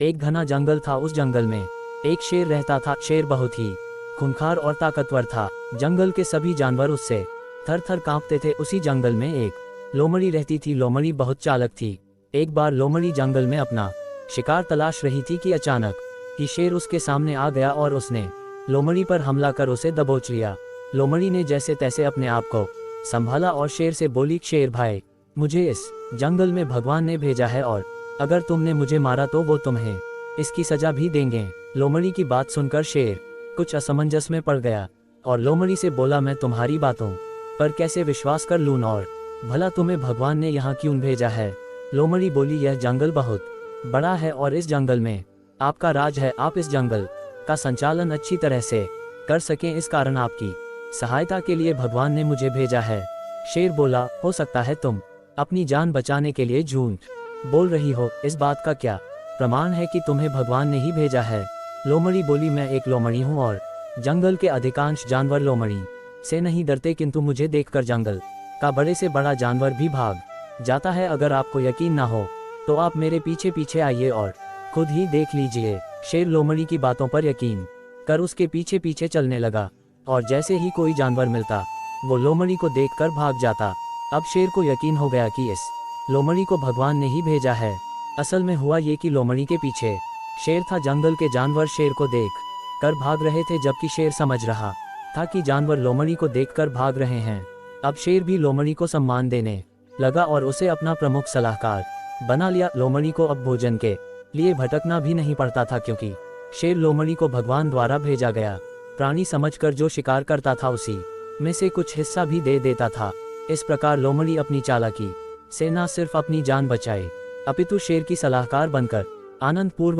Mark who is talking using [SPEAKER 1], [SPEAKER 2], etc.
[SPEAKER 1] एक घना जंगल था। उस जंगल में एक शेर रहता था। शेर बहुत ही खूंखार और ताकतवर था। जंगल के सभी जानवर उससे थर थर कांपते थे। उसी जंगल में एक लोमड़ी रहती थी। लोमड़ी बहुत चालाक थी। एक बार लोमड़ी जंगल में अपना शिकार तलाश रही थी कि अचानक ही शेर उसके सामने आ गया और उसने लोमड़ी पर हमला कर उसे दबोच लिया। लोमड़ी ने जैसे तैसे अपने आप को संभाला और शेर से बोली, शेर भाई, मुझे इस जंगल में भगवान ने भेजा है और अगर तुमने मुझे मारा तो वो तुम्हें इसकी सजा भी देंगे। लोमड़ी की बात सुनकर शेर कुछ असमंजस में पड़ गया और लोमड़ी से बोला, मैं तुम्हारी बातों पर कैसे विश्वास कर लूं और भला तुम्हें भगवान ने यहाँ क्यों भेजा है। लोमड़ी बोली, यह जंगल बहुत बड़ा है और इस जंगल में आपका राज है। आप इस जंगल का संचालन अच्छी तरह से कर सकें, इस कारण आपकी सहायता के लिए भगवान ने मुझे भेजा है। शेर बोला, हो सकता है तुम अपनी जान बचाने के लिए झूठ बोल रही हो। इस बात का क्या प्रमाण है कि तुम्हें भगवान ने ही भेजा है। लोमड़ी बोली, मैं एक लोमड़ी हूँ और जंगल के अधिकांश जानवर लोमड़ी से नहीं डरते, किंतु मुझे देखकर जंगल का बड़े से बड़ा जानवर भी भाग जाता है। अगर आपको यकीन ना हो तो आप मेरे पीछे पीछे आइए और खुद ही देख लीजिए। शेर लोमड़ी की बातों पर यकीन कर उसके पीछे पीछे चलने लगा और जैसे ही कोई जानवर मिलता वो लोमड़ी को देखकर भाग जाता। अब शेर को यकीन हो गया कि इस लोमड़ी को भगवान ने ही भेजा है। असल में हुआ ये कि लोमड़ी के पीछे शेर था। जंगल के जानवर शेर को देख कर भाग रहे थे, जबकि शेर समझ रहा था कि जानवर लोमड़ी को देखकर भाग रहे हैं। अब शेर भी लोमड़ी को सम्मान देने लगा और उसे अपना प्रमुख सलाहकार बना लिया। लोमड़ी को अब भोजन के लिए भटकना भी नहीं पड़ता था, क्योंकि शेर लोमड़ी को भगवान द्वारा भेजा गया प्राणी समझकर जो शिकार करता था उसी में से कुछ हिस्सा भी दे देता था। इस प्रकार लोमड़ी अपनी चालाकी से न सिर्फ अपनी जान बचाए अपितु शेर की सलाहकार बनकर आनंदपूर्वक